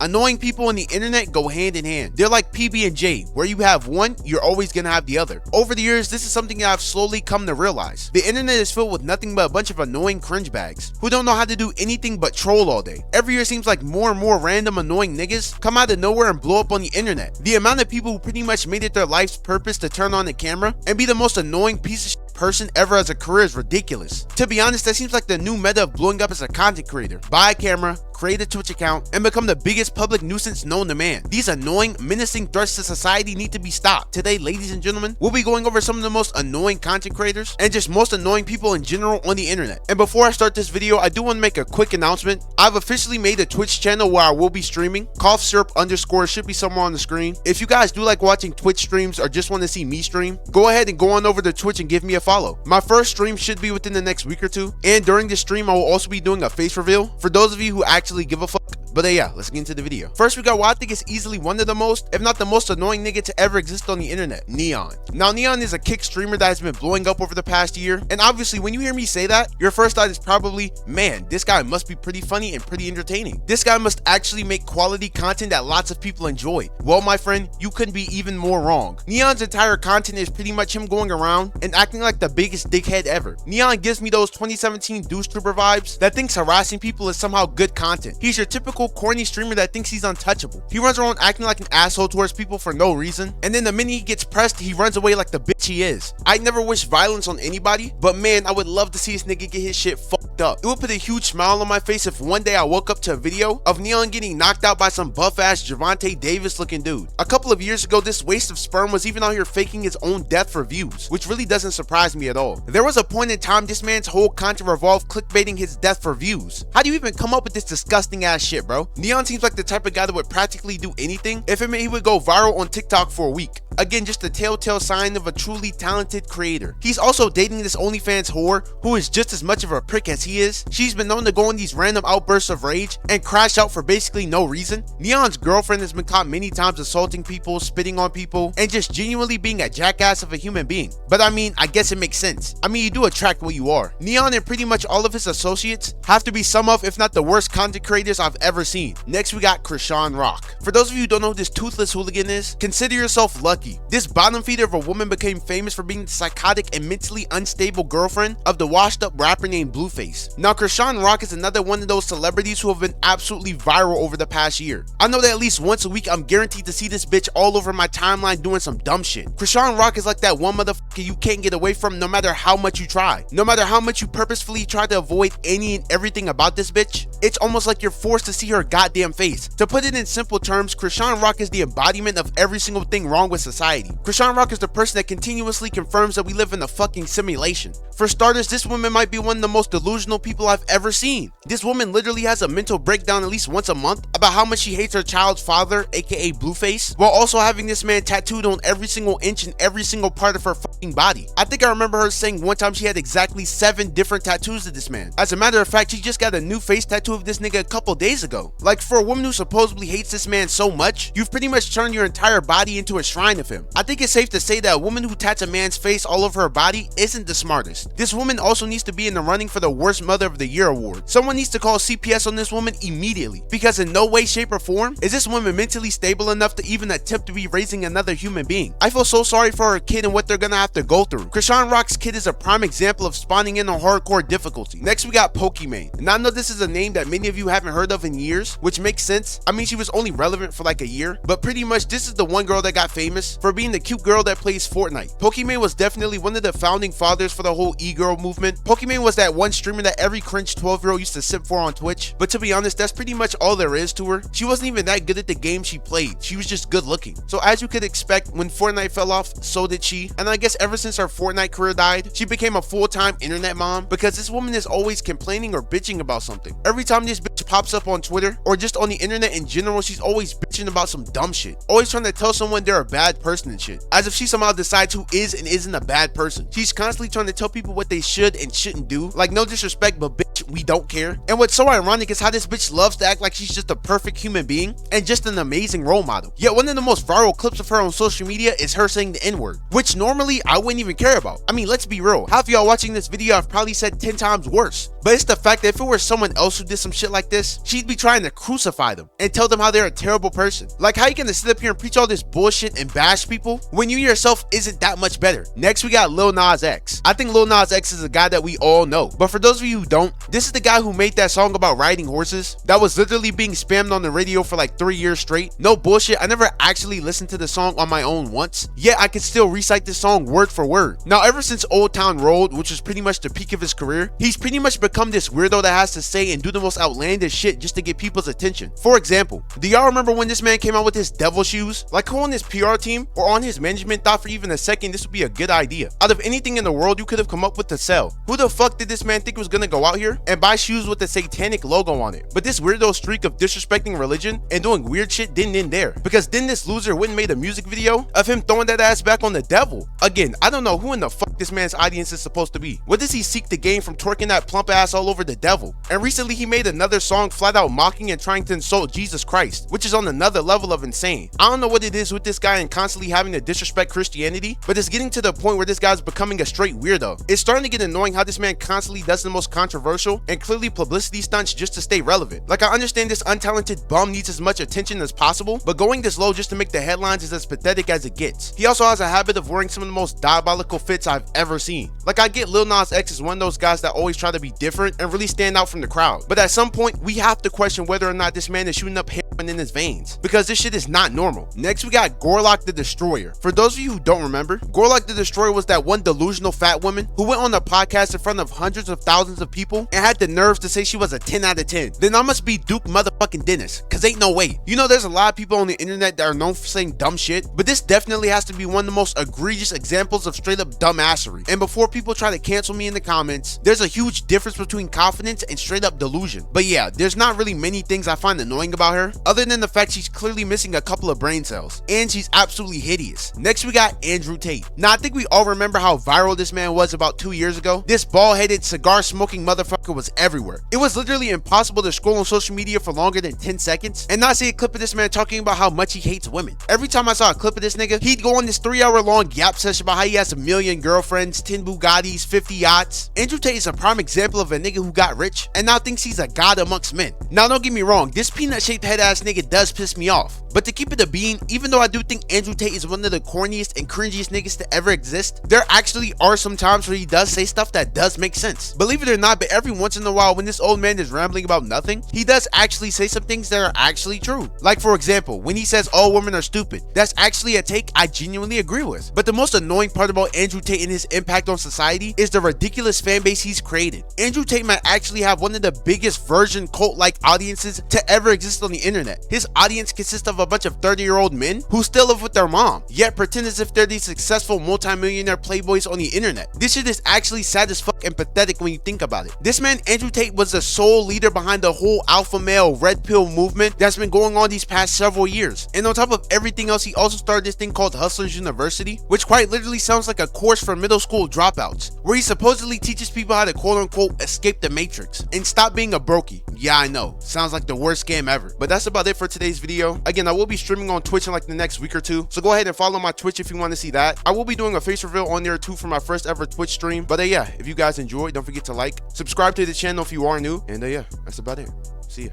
Annoying people on the internet go hand in hand. They're like PB&J, where you have one, you're always gonna have the other. Over the years, this is something that I've slowly come to realize. The internet is filled with nothing but a bunch of annoying cringe bags who don't know how to do anything but troll all day. Every year seems like more and more random annoying niggas come out of nowhere and blow up on the internet. The amount of people who pretty much made it their life's purpose to turn on the camera and be the most annoying piece of shit person ever as a career is ridiculous. To be honest, that seems like the new meta of blowing up as a content creator. Buy a camera, create a Twitch account, and become the biggest public nuisance known to man. These annoying, menacing threats to society need to be stopped. Today, ladies and gentlemen, we'll be going over some of the most annoying content creators and just most annoying people in general on the internet. And before I start this video, I do want to make a quick announcement. I've officially made a Twitch channel where I will be streaming. Koff syrup _ should be somewhere on the screen. If you guys do like watching Twitch streams or just want to see me stream, go ahead and go on over to Twitch and give me a follow. My first stream should be within the next week or two, and during this stream I will also be doing a face reveal for those of you who actually give a fuck. But yeah, let's get into the video. First, we got what I think is easily one of the most, if not the most annoying nigga to ever exist on the internet, Neon. Now, Neon is a kick streamer that has been blowing up over the past year, and obviously when you hear me say that, your first thought is probably, man, this guy must be pretty funny and pretty entertaining. This guy must actually make quality content that lots of people enjoy. Well, my friend, you couldn't be even more wrong. Neon's entire content is pretty much him going around and acting like the biggest dickhead ever. Neon gives me those 2017 douche trooper vibes that thinks harassing people is somehow good content. He's your typical corny streamer that thinks he's untouchable. He runs around acting like an asshole towards people for no reason, and then the minute he gets pressed, he runs away like the bitch he is. I never wish violence on anybody, but man, I would love to see this nigga get his shit fucked up. It would put a huge smile on my face if one day I woke up to a video of Neon getting knocked out by some buff-ass Javante Davis looking dude. A couple of years ago, this waste of sperm was even out here faking his own death for views, which really doesn't surprise me at all. There was a point in time this man's whole content revolved clickbaiting his death for views. How do you even come up with this disgusting ass shit, bro? Neon seems like the type of guy that would practically do anything if it meant he would go viral on TikTok for a week. Again, just a telltale sign of a truly talented creator. He's also dating this OnlyFans whore who is just as much of a prick as he is. She's been known to go on these random outbursts of rage and crash out for basically no reason. Neon's girlfriend has been caught many times assaulting people, spitting on people, and just genuinely being a jackass of a human being. But I mean, I guess it makes sense. I mean, you do attract what you are. Neon and pretty much all of his associates have to be some of, if not the worst content creators I've ever seen. Next, we got Krishan Rock. For those of you who don't know who this toothless hooligan is, consider yourself lucky. This bottom feeder of a woman became famous for being the psychotic and mentally unstable girlfriend of the washed up rapper named Blueface. Now, Krishan Rock is another one of those celebrities who have been absolutely viral over the past year. I know that at least once a week I'm guaranteed to see this bitch all over my timeline doing some dumb shit. Krishan Rock is like that one motherfucker you can't get away from no matter how much you try. No matter how much you purposefully try to avoid any and everything about this bitch, it's almost like you're forced to see her goddamn face. To put it in simple terms, Krishan Rock is the embodiment of every single thing wrong with society. Krishan Rock is the person that continuously confirms that we live in a fucking simulation. For starters, this woman might be one of the most delusional people I've ever seen. This woman literally has a mental breakdown at least once a month about how much she hates her child's father, aka Blueface, while also having this man tattooed on every single inch and every single part of her fucking body. I think I remember her saying one time she had exactly 7 different tattoos of this man. As a matter of fact, she just got a new face tattoo of this nigga a couple days ago. Like, for a woman who supposedly hates this man so much, you've pretty much turned your entire body into a shrine of him. I think it's safe to say that a woman who tats a man's face all over her body isn't the smartest. This woman also needs to be in the running for the worst mother of the year award. Someone needs to call CPS on this woman immediately, because in no way, shape, or form is this woman mentally stable enough to even attempt to be raising another human being. I feel so sorry for her kid and what they're gonna have to go through. Krishan Rock's kid is a prime example of spawning in on hardcore difficulty. Next, we got Pokimane. And I know this is a name that many of you haven't heard of in years, which makes sense. I mean, she was only relevant for like a year, but pretty much this is the one girl that got famous for being the cute girl that plays Fortnite. Pokimane was definitely one of the founding fathers for the whole e-girl movement. Pokimane was that one streamer that every cringe 12-year-old used to simp for on Twitch, but to be honest, that's pretty much all there is to her. She wasn't even that good at the game she played. She was just good looking. So as you could expect, when Fortnite fell off, so did she. And I guess ever since her Fortnite career died, she became a full-time internet mom, because this woman is always complaining or bitching about something. Every time this bitch pops up on Twitter or just on the internet in general, she's always bitching about some dumb shit. Always trying to tell someone they're a bad person and shit, as if she somehow decides who is and isn't a bad person. She's constantly trying to tell people what they should and shouldn't do. Like, no disrespect, but bitch, we don't care. And what's so ironic is how this bitch loves to act like she's just a perfect human being and just an amazing role model. Yet one of the most viral clips of her on social media is her saying the N-word, which normally I wouldn't even care about. I mean, let's be real. Half of y'all watching this video have probably said 10 times worse. But it's the fact that if it were someone else who did some shit like this, she'd be trying to crucify them and tell them how they're a terrible person. Like, how you gonna sit up here and preach all this bullshit and bash people when you yourself isn't that much better? Next, we got Lil Nas X. I think Lil Nas X is a guy that we all know. But for those of you who don't, this is the guy who made that song about riding horses that was literally being spammed on the radio for like 3 years straight. No bullshit, I never actually listened to the song on my own once, yet I could still recite this song word for word. Now, ever since Old Town Road, which was pretty much the peak of his career, he's pretty much become this weirdo that has to say and do the most outlandish shit just to get people's attention. For example, do y'all remember when this man came out with his devil shoes? Like, who on his PR team or on his management thought for even a second this would be a good idea? Out of anything in the world you could have come up with to sell, who the fuck did this man think was gonna go out here and buy shoes with the satanic logo on it? But this weirdo streak of disrespecting religion and doing weird shit didn't end there, because then this loser went and made a music video of him throwing that ass back on the devil. Again, I don't know who in the fuck this man's audience is supposed to be. What does he seek to gain from twerking that plump ass all over the devil? And recently he made another song flat out mocking and trying to insult Jesus Christ, which is on another level of insane. I don't know what it is with this guy and constantly having to disrespect Christianity, but it's getting to the point where this guy's becoming a straight weirdo. It's starting to get annoying how this man constantly does the most controversial and clearly publicity stunts just to stay relevant. Like, I understand this untalented bum needs as much attention as possible, but going this low just to make the headlines is as pathetic as it gets. He also has a habit of wearing some of the most diabolical fits I've ever seen. Like, I get Lil Nas X is one of those guys that always try to be different and really stand out from the crowd, but at some point we have to question whether or not this man is shooting up heroin in his veins, because this shit is not normal. Next, we got Gorlock the Destroyer. For those of you who don't remember, Gorlock the Destroyer was that one delusional fat woman who went on a podcast in front of hundreds of thousands of people and had the nerves to say she was a 10 out of 10. Then I must be Duke motherfucking Dennis, cause ain't no way. You know, there's a lot of people on the internet that are known for saying dumb shit, but this definitely has to be one of the most egregious examples of straight up dumbassery. And before people try to cancel me in the comments, there's a huge difference between confidence and straight up delusion. But yeah, there's not really many things I find annoying about her, other than the fact she's clearly missing a couple of brain cells, and she's absolutely hideous. Next, we got Andrew Tate. Now, I think we all remember how viral this man was about 2 years ago. This bald-headed, cigar-smoking motherfucker was everywhere. It was literally impossible to scroll on social media for longer than 10 seconds and not see a clip of this man talking about how much he hates women. Every time I saw a clip of this nigga, he'd go on this 3-hour-long yap session about how he has 1 million girlfriends, 10 Bugattis, 50 yachts. Andrew Tate is a prime example of a nigga who got rich and now thinks he's a god amongst men. Now, don't get me wrong, this peanut-shaped head-ass nigga does piss me off. But to keep it a bean, even though I do think Andrew Tate is one of the corniest and cringiest niggas to ever exist, there actually are some times where he does say stuff that does make sense. Believe it or not, but every once in a while when this old man is rambling about nothing, he does actually say some things that are actually true. Like, for example, when he says all women are stupid, that's actually a take I genuinely agree with. But the most annoying part about Andrew Tate and his impact on society is the ridiculous fan base he's created. Andrew Tate might actually have one of the biggest virgin cult-like audiences to ever exist on the internet. His audience consists of a bunch of 30-year-old men who still live with their mom, yet pretend as if they're these successful multi-millionaire playboys on the internet. This shit is actually sad as fuck and pathetic when you think about it. This man, Andrew Tate, was the sole leader behind the whole alpha male red pill movement that's been going on these past several years. And on top of everything else, he also started this thing called Hustlers University, which quite literally sounds like a course for middle school dropouts, where he supposedly teaches people how to quote-unquote escape the matrix and stop being a brokey. Yeah, I know, sounds like the worst scam ever. But that's about it for today's video. Again, I will be streaming on Twitch in like the next week or two, so go ahead and follow my Twitch if you want to see that. I will be doing a face reveal on there too for my first ever Twitch stream. But yeah, if you guys enjoyed, don't forget to like, subscribe to the channel if you are new, and yeah, that's about it. See ya.